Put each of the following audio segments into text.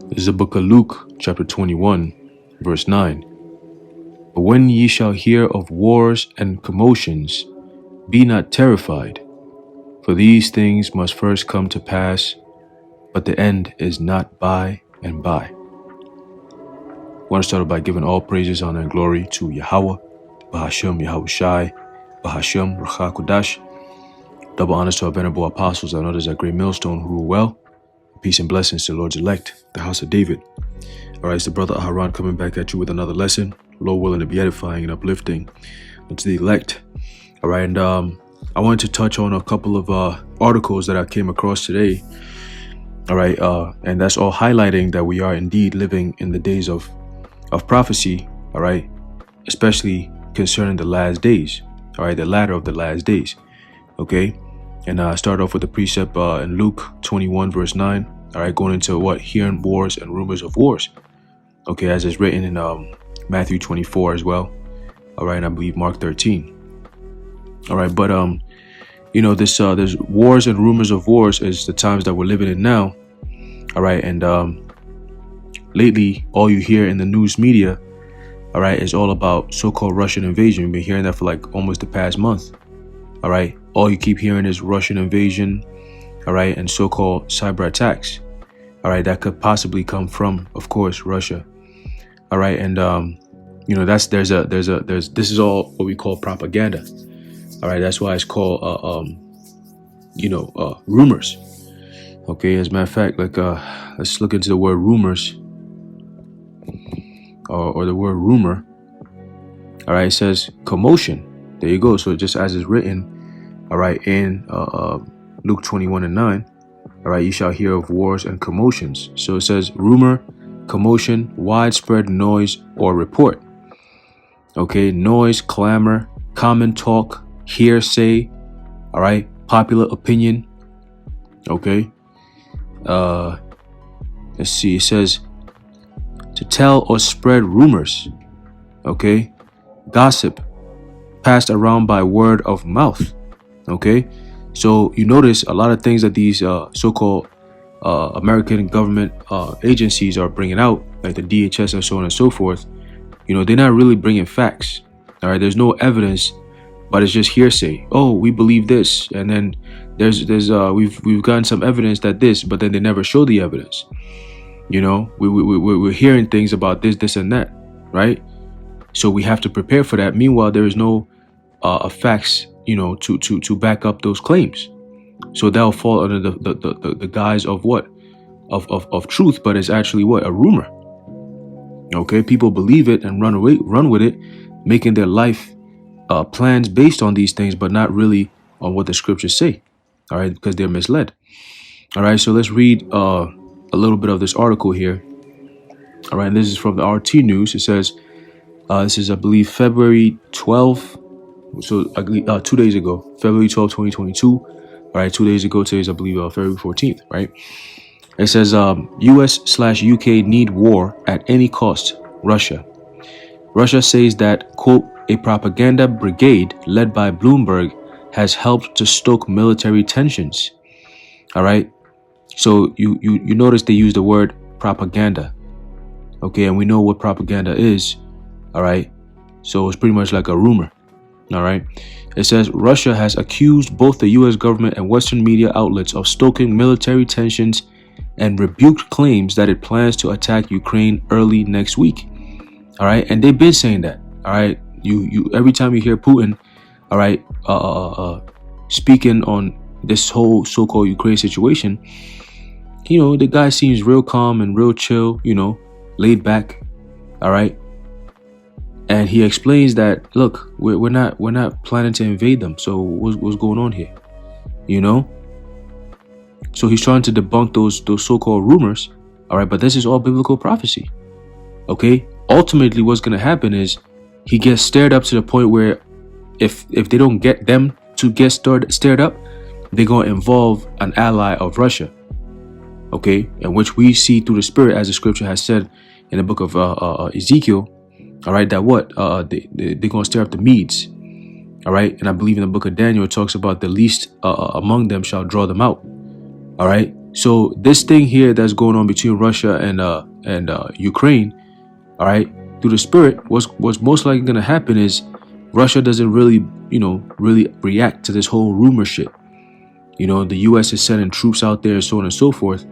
This is the book of Luke, chapter 21, verse 9. But when ye shall hear of wars and commotions, be not terrified, for these things must first come to pass, but the end is not by and by. I want to start by giving all praises, honor, and glory to Yahweh, Bahashem, Yahushai, Bahashem, Racha Kodash. Double honors to our venerable apostles and others at Great Millstone who rule well. Peace and blessings to the Lord's elect, the house of David. All right, it's the brother Aharon coming back at you with another lesson. Lord willing to be edifying and uplifting unto the elect. All right, and I wanted to touch on a couple of articles that I came across today. All right, and that's all highlighting that we are indeed living in the days of prophecy. All right, especially concerning the last days. All right, the latter of the last days. Okay, and I start off with the precept in Luke 21 verse 9. All right, going into what? Hearing wars and rumors of wars. Okay, as it's written in Matthew 24 as well. All right, and I believe Mark 13. All right, but you know, this there's wars and rumors of wars is the times that we're living in now. All right, and lately all you hear in the news media, all right, is all about so-called Russian invasion. We've been hearing that for like almost the past month. All right, all you keep hearing is Russian invasion, all right, and so-called cyber attacks. All right, that could possibly come from, of course, Russia. All right, and you know, there's this is all what we call propaganda. All right, that's why it's called rumors. Okay, as a matter of fact, like let's look into the word rumors or the word rumor. All right, it says commotion. There you go. So just as it's written, all right, in Luke 21 and 9, all right, you shall hear of wars and commotions. So it says rumor, commotion, widespread noise or report. Okay, noise, clamor, common talk, hearsay, all right, popular opinion. Okay, let's see, it says to tell or spread rumors. Okay, gossip passed around by word of mouth. Okay, so you notice a lot of things that these so-called American government agencies are bringing out, like the DHS and so on and so forth. You know, they're not really bringing facts. All right, there's no evidence, but it's just hearsay. Oh, we believe this, and then we've gotten some evidence that this, but then they never show the evidence. You know, we're hearing things about this and that, right? So we have to prepare for that. Meanwhile, there is no facts, you know, to back up those claims. So that'll fall under the guise of what? Of truth, but it's actually what? A rumor. Okay, people believe it and run with it, making their life plans based on these things, but not really on what the scriptures say. All right, because they're misled. All right, so let's read a little bit of this article here. All right, and this is from the RT News. It says, this is, I believe, February 12th. So 2 days ago, February 12th, 2022. All right, 2 days ago, today's, I believe, February 14th, right? It says, US/UK need war at any cost, Russia. Russia says that, quote, a propaganda brigade led by Bloomberg has helped to stoke military tensions. All right. So you notice they use the word propaganda. Okay, and we know what propaganda is. All right. So it's pretty much like a rumor. All right. It says Russia has accused both the U.S. government and Western media outlets of stoking military tensions and rebuked claims that it plans to attack Ukraine early next week. All right. And they've been saying that. All right. You every time you hear Putin, all right, speaking on this whole so-called Ukraine situation, you know, the guy seems real calm and real chill, you know, laid back. All right. And he explains that, look, we're not planning to invade them. So what's going on here? You know? So he's trying to debunk those so-called rumors. All right, but this is all biblical prophecy. Okay? Ultimately, what's going to happen is he gets stirred up to the point where if they don't get them to get stirred up, they're going to involve an ally of Russia. Okay? And which we see through the Spirit, as the scripture has said in the book of Ezekiel. All right, that what? They're going to stir up the Medes. All right. And I believe in the book of Daniel, it talks about the least among them shall draw them out. All right. So this thing here that's going on between Russia and Ukraine, all right, through the spirit, what's most likely going to happen is Russia doesn't really, really react to this whole rumor shit. The U.S. is sending troops out there and so on and so forth,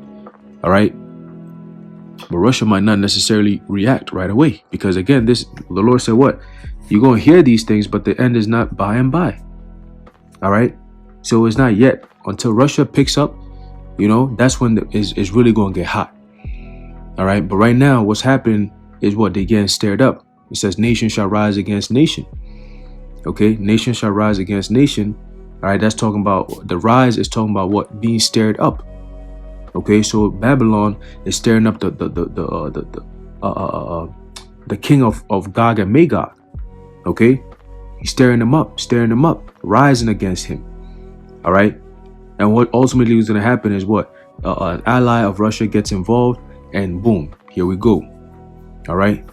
all right. But Russia might not necessarily react right away because, again, the Lord said what? You're going to hear these things, but the end is not by and by. All right. So it's not yet. Until Russia picks up, that's when it's really going to get hot. All right. But right now, what's happening is what? They're getting stirred up. It says nation shall rise against nation. Okay. Nation shall rise against nation. All right. That's talking about the rise is talking about what? Being stirred up. Okay, so Babylon is stirring up the king of Gog and Magog. Okay, he's stirring them up, rising against him. All right, and what ultimately is going to happen is what? An ally of Russia gets involved, and boom, here we go. All right,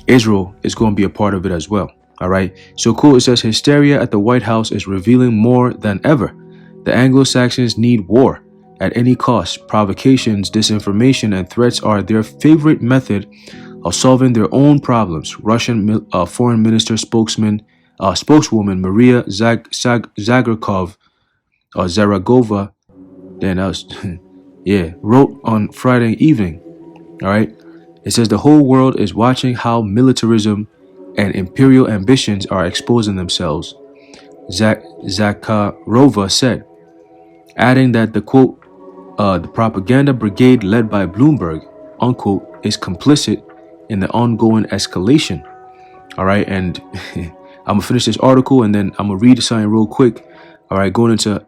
Israel is going to be a part of it as well. All right, so cool. It says hysteria at the White House is revealing more than ever. The Anglo-Saxons need war. At any cost, provocations, disinformation, and threats are their favorite method of solving their own problems. Russian Foreign Minister spokeswoman Maria Zagarkov Zaragova, wrote on Friday evening. All right, it says the whole world is watching how militarism and imperial ambitions are exposing themselves. Zakharova said, adding that the quote. The propaganda brigade led by Bloomberg, unquote, is complicit in the ongoing escalation. All right. And I'm going to finish this article and then I'm going to read something real quick. All right. Going into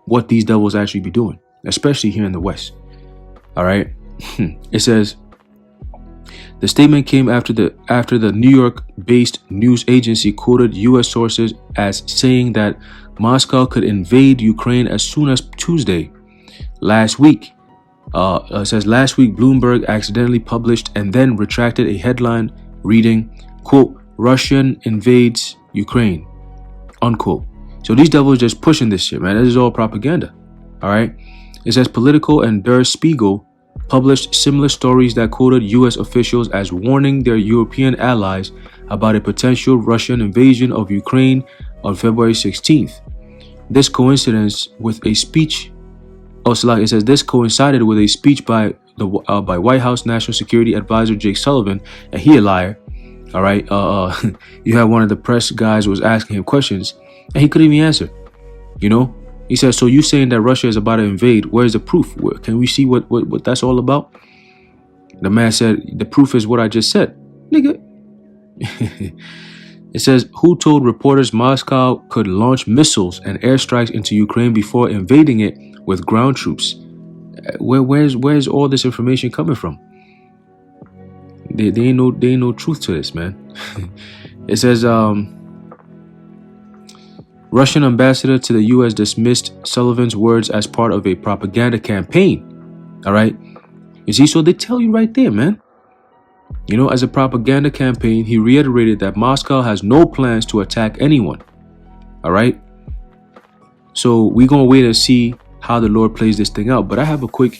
what these devils actually be doing, especially here in the West. All right. It says the statement came after the New York-based news agency quoted U.S. sources as saying that Moscow could invade Ukraine as soon as Tuesday. Last week, Bloomberg accidentally published and then retracted a headline reading, quote, Russian invades Ukraine, unquote. So these devils just pushing this shit, man. This is all propaganda. All right. It says Politico and Der Spiegel published similar stories that quoted U.S. officials as warning their European allies about a potential Russian invasion of Ukraine on February 16th. This coincidence with a speech. It says this coincided with a speech by White House National Security Advisor Jake Sullivan, and he a liar. All right, you had one of the press guys was asking him questions, and he couldn't even answer. He says, "So you saying that Russia is about to invade? Where's the proof? Can we see what that's all about?" The man said, "The proof is what I just said, nigga." It says, "Who told reporters Moscow could launch missiles and airstrikes into Ukraine before invading it with ground troops?" Where's all this information coming from? There ain't no truth to this, man. It says, Russian ambassador to the U.S. dismissed Sullivan's words as part of a propaganda campaign. All right, you see, so they tell you right there, man. As a propaganda campaign, he reiterated that Moscow has no plans to attack anyone. All right. So we're going to wait and see how the Lord plays this thing out. But I have a quick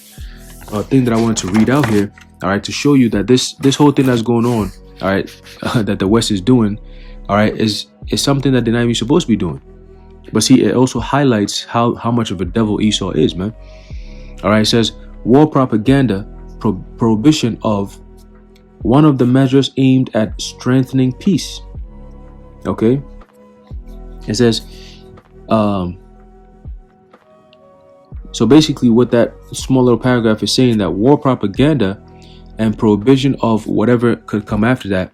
thing that I wanted to read out here. All right. To show you that this whole thing that's going on, all right, that the West is doing, all right, is something that they're not even supposed to be doing. But see, it also highlights how much of a devil Esau is, man. All right. It says war propaganda, prohibition of one of the measures aimed at strengthening peace. Okay. It says, so basically what that small little paragraph is saying, that war propaganda and prohibition of whatever could come after that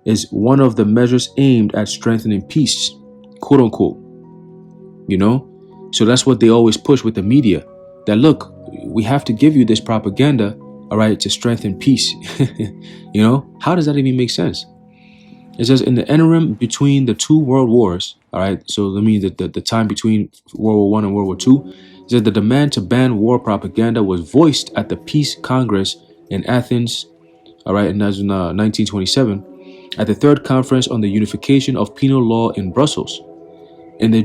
is one of the measures aimed at strengthening peace, quote unquote. So that's what they always push with the media, that look, we have to give you this propaganda, all right, to strengthen peace. How does that even make sense? It says in the interim between the two world wars, all right, so that means that the time between World War I and World War II, it says the demand to ban war propaganda was voiced at the Peace Congress in Athens, all right, and that's in 1927, at the Third Conference on the Unification of Penal Law in Brussels, in the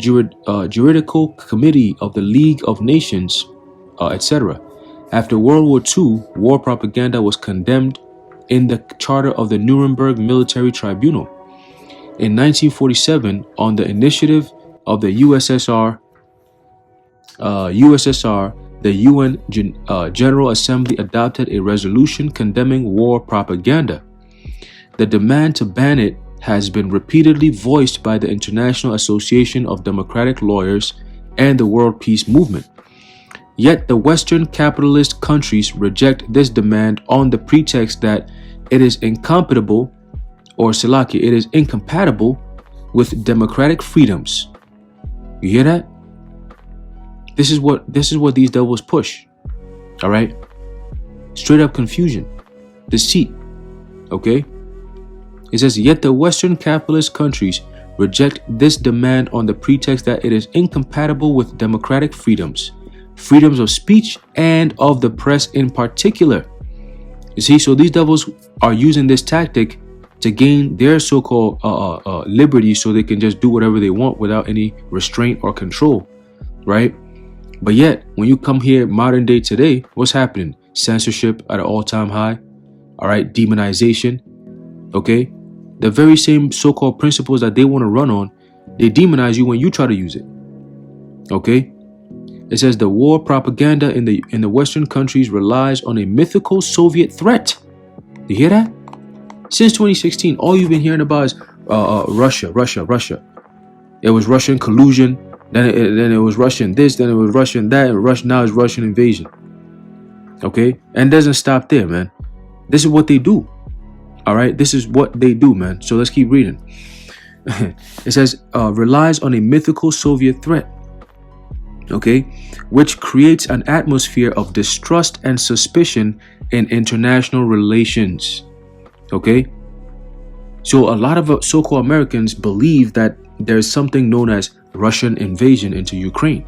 Juridical Committee of the League of Nations, etc. After World War II, war propaganda was condemned in the Charter of the Nuremberg Military Tribunal. In 1947, on the initiative of the USSR, the UN General Assembly adopted a resolution condemning war propaganda. The demand to ban it has been repeatedly voiced by the International Association of Democratic Lawyers and the World Peace Movement. Yet the Western capitalist countries reject this demand on the pretext that it is incompatible, or Salaki, it is incompatible with democratic freedoms. You hear that? This is what these devils push. All right? Straight up confusion, deceit. Okay? It says, yet the Western capitalist countries reject this demand on the pretext that it is incompatible with democratic freedoms of speech and of the press in particular. You see, so these devils are using this tactic to gain their so-called liberty, so they can just do whatever they want without any restraint or control, right? But yet, when you come here modern day today, what's happening? Censorship at an all-time high, all right? Demonization, okay? The very same so-called principles that they want to run on, they demonize you when you try to use it, okay? It says the war propaganda in the Western countries relies on a mythical Soviet threat. You hear that? Since 2016, all you've been hearing about is Russia. It was Russian collusion, then it was Russian this, then it was Russian that, and now it's Russian invasion. Okay? And it doesn't stop there, man. This is what they do. All right? This is what they do, man. So let's keep reading. It says, relies on a mythical Soviet threat. Okay, which creates an atmosphere of distrust and suspicion in international relations. Okay, so a lot of so-called Americans believe that there's something known as Russian invasion into Ukraine.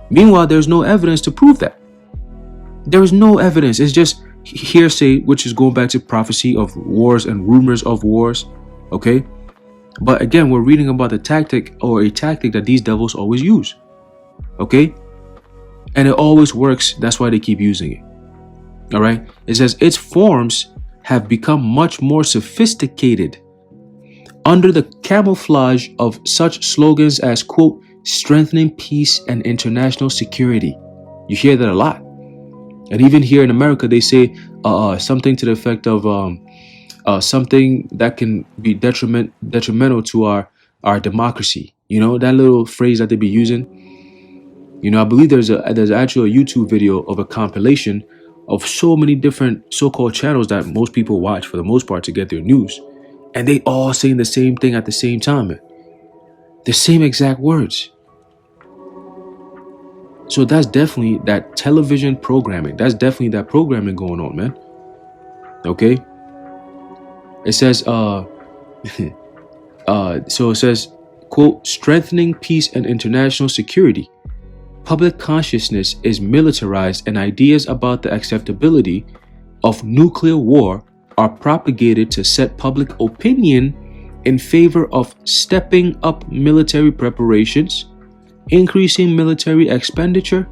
Meanwhile, there's no evidence to prove that. There is no evidence. It's just hearsay, which is going back to prophecy of wars and rumors of wars. Okay, but again, we're reading about the tactic, or a tactic that these devils always use. Okay, and it always works. That's why they keep using it. All right, it says its forms have become much more sophisticated under the camouflage of such slogans as, quote, strengthening peace and international security. You hear that a lot. And even here in America, they say something to the effect of something that can be detrimental to our democracy. You know, that little phrase that they be using. You know, I believe there's actually a YouTube video of a compilation of so many different so-called channels that most people watch for the most part to get their news. And they all saying the same thing at the same time, man. The same exact words. So that's definitely that television programming. That's definitely that programming going on, man. Okay? It says, so it says, quote, strengthening peace and international security. Public consciousness is militarized and ideas about the acceptability of nuclear war are propagated to set public opinion in favor of stepping up military preparations, increasing military expenditure,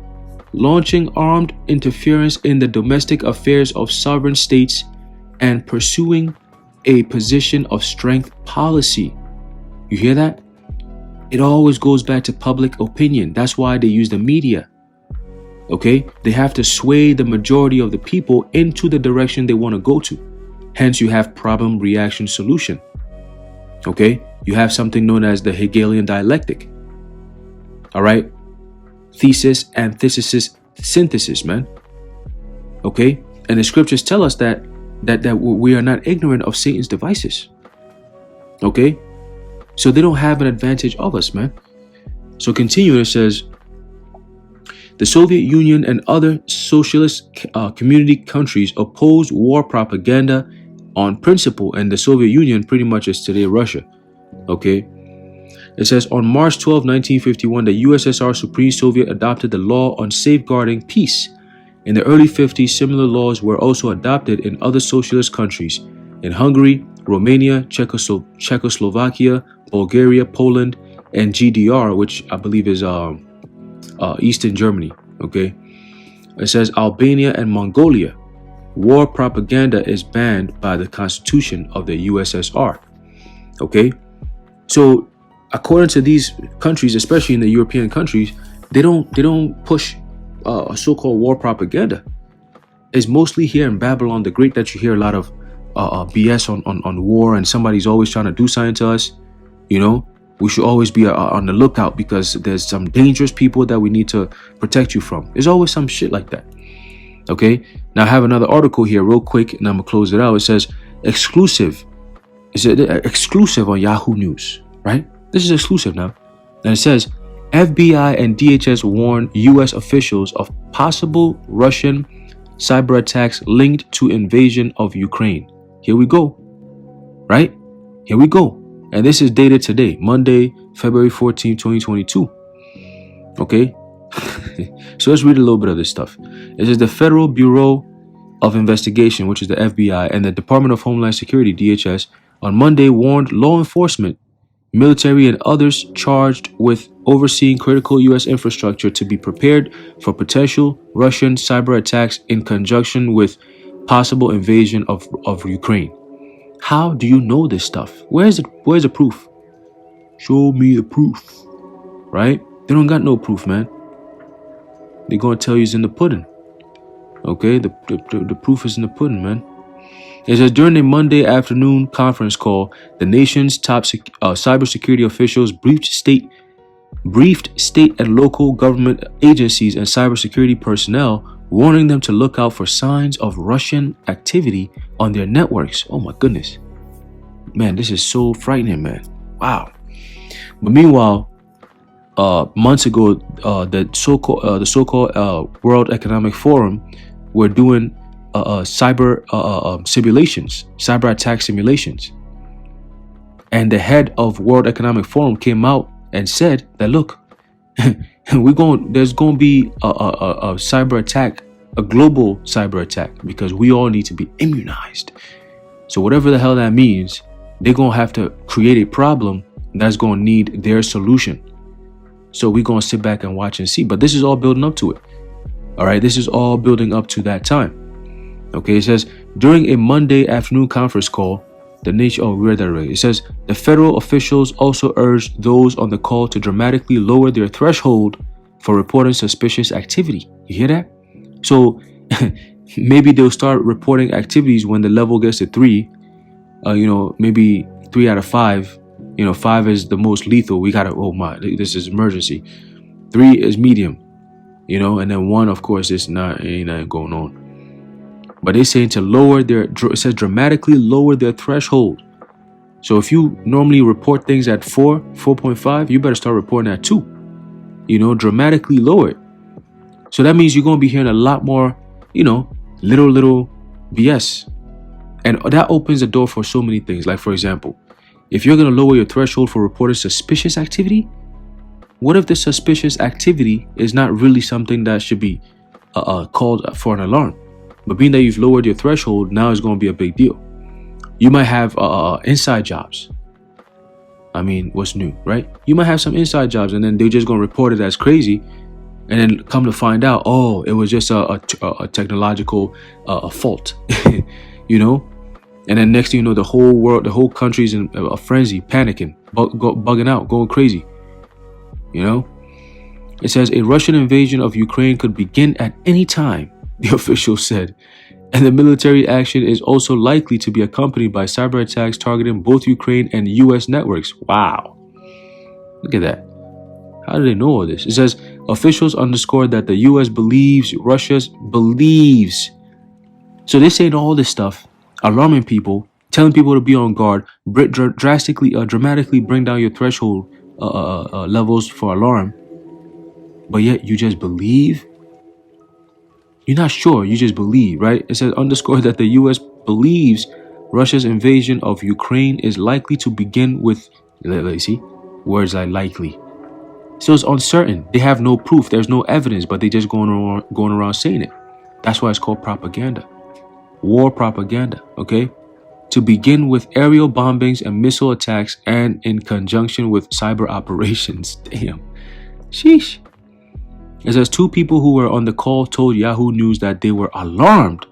launching armed interference in the domestic affairs of sovereign states, and pursuing a position of strength policy. You hear that? It always goes back to public opinion. That's why they use the media. Okay? They have to sway the majority of the people into the direction they want to go to. Hence, you have problem, reaction, solution. Okay? You have something known as the Hegelian dialectic. All right? Thesis, antithesis, synthesis, man. Okay? And the scriptures tell us that we are not ignorant of Satan's devices. Okay? So they don't have an advantage of us, man. So continuing, it says, the Soviet Union and other socialist community countries opposed war propaganda on principle, and the Soviet Union pretty much is today Russia. Okay. It says, on March 12, 1951, the USSR Supreme Soviet adopted the law on safeguarding peace. In the early 50s, similar laws were also adopted in other socialist countries, in Hungary, Romania, Czechoslovakia, Bulgaria, Poland, and GDR, which I believe is Eastern Germany. Okay. It says Albania and Mongolia. War propaganda is banned by the Constitution of the USSR. Okay, so according to these countries, especially in the European countries, they don't push so-called war propaganda. It's mostly here in Babylon the Great that you hear a lot of BS on war, and somebody's always trying to do something to us. You know, we should always be on the lookout because there's some dangerous people that we need to protect you from. There's always some shit like that. Okay, now I have another article here real quick and I'm gonna close it out. It says exclusive. Is it exclusive on Yahoo News, right? This is exclusive now. And it says FBI and DHS warn US officials of possible Russian cyber attacks linked to invasion of Ukraine. Here we go. Right? Here we go. And this is dated today, Monday, February 14, 2022. Okay? So let's read a little bit of this stuff. It says the Federal Bureau of Investigation, which is the FBI, and the Department of Homeland Security, DHS, on Monday warned law enforcement, military, and others charged with overseeing critical U.S. infrastructure to be prepared for potential Russian cyber attacks in conjunction with possible invasion of Ukraine. How do you know this stuff? Where's the proof? Show me the proof. Right? They don't got no proof, man. They're going to tell you it's in the pudding. Okay? The proof is in the pudding, man. It says during a Monday afternoon conference call, the nation's top cybersecurity officials briefed state and local government agencies and cybersecurity personnel, warning them to look out for signs of Russian activity on their networks. Oh my goodness. Man, this is so frightening, man. Wow. But meanwhile, months ago, the so-called World Economic Forum were doing cyber simulations, cyber attack simulations. And the head of World Economic Forum came out and said that, look, there's going to be a cyber attack, a global cyber attack, because we all need to be immunized. So whatever the hell that means, they're going to have to create a problem that's going to need their solution. So we're going to sit back and watch and see. But this is all building up to it. All right. This is all building up to that time. Okay. It says during a Monday afternoon conference call, the nation. Oh, we read that already. It says the federal officials also urged those on the call to dramatically lower their threshold for reporting suspicious activity. You hear that? So maybe they'll start reporting activities when the level gets to 3. Maybe 3 out of 5. 5 is the most lethal. We gotta. Oh my! This is emergency. 3 is medium. And then 1, of course, is not. Ain't nothing going on. But they're saying to lower their. It says dramatically lower their threshold. So if you normally report things at 4, 4.5, you better start reporting at 2. Dramatically lower it. So that means you're gonna be hearing a lot more. Little BS, and that opens the door for so many things. Like for example, if you're gonna lower your threshold for reporting suspicious activity, what if the suspicious activity is not really something that should be called for an alarm? But being that you've lowered your threshold, now it's going to be a big deal. You might have inside jobs. I mean, what's new, right? You might have some inside jobs, and then they're just going to report it as crazy, and then come to find out, oh, it was just a technological fault, And then next thing you know, the whole world, the whole country's in a frenzy, panicking, bugging out, going crazy. It says a Russian invasion of Ukraine could begin at any time, the official said, and the military action is also likely to be accompanied by cyber attacks targeting both Ukraine and U.S. networks. Wow. Look at that. How do they know all this? It says officials underscored that the U.S. believes believes. So they're saying all this stuff, alarming people, telling people to be on guard, dramatically bring down your threshold levels for alarm, but yet you just believe. You're not sure, you just believe, right? It says underscore that the U.S. believes Russia's invasion of Ukraine is likely to begin with, let's see, words like likely. So it's uncertain. They have no proof. There's no evidence, but they just going around saying it. That's why it's called propaganda. War propaganda, okay? To begin with aerial bombings and missile attacks and in conjunction with cyber operations. Damn. Sheesh. It says 2 people who were on the call told Yahoo News that they were alarmed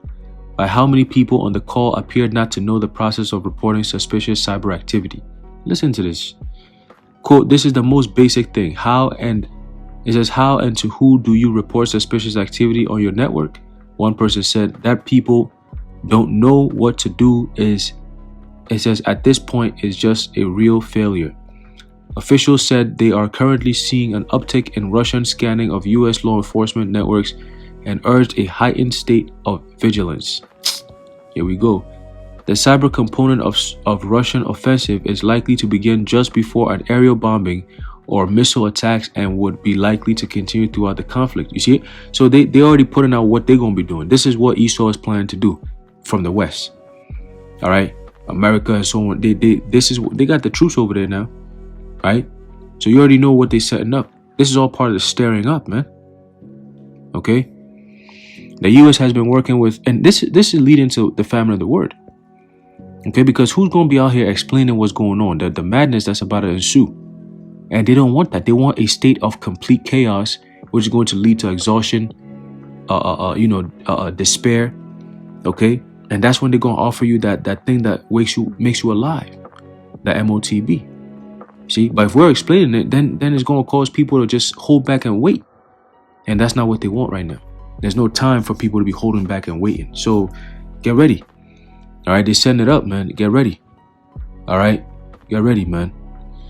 by how many people on the call appeared not to know the process of reporting suspicious cyber activity. Listen to this. Quote, this is the most basic thing. It says, how and to who do you report suspicious activity on your network? One person said that people don't know what to do it says at this point is just a real failure. Officials said they are currently seeing an uptick in Russian scanning of US law enforcement networks and urged a heightened state of vigilance. Here we go. The cyber component of Russian offensive is likely to begin just before an aerial bombing or missile attacks and would be likely to continue throughout the conflict. You see it? So they already putting out what they're going to be doing. This is what Esau is planning to do from the West. All right. America and so on. They got the troops over there now. Right? So you already know what they're setting up. This is all part of the stirring up, man. Okay? The U.S. has been working with, and this is leading to the famine of the word. Okay? Because who's going to be out here explaining what's going on? The madness that's about to ensue. And they don't want that. They want a state of complete chaos, which is going to lead to exhaustion, despair. Okay? And that's when they're going to offer you that thing that makes you alive. The MOTB. See, but if we're explaining it, then it's going to cause people to just hold back and wait. And that's not what they want right now. There's no time for people to be holding back and waiting. So get ready. All right. They're setting it up, man. Get ready. All right. Get ready, man.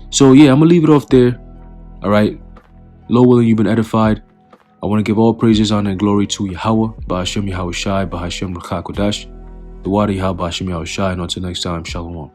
So yeah, I'm going to leave it off there. All right. Lord willing, you've been edified. I want to give all praises, honor, and glory to Yahweh, Ba'ashem Yahweh Shai, Ba'ashem Rakha Kodash, the Wadi Yahweh, Ba'ashem Yahweh Shai, and until next time, Shalom.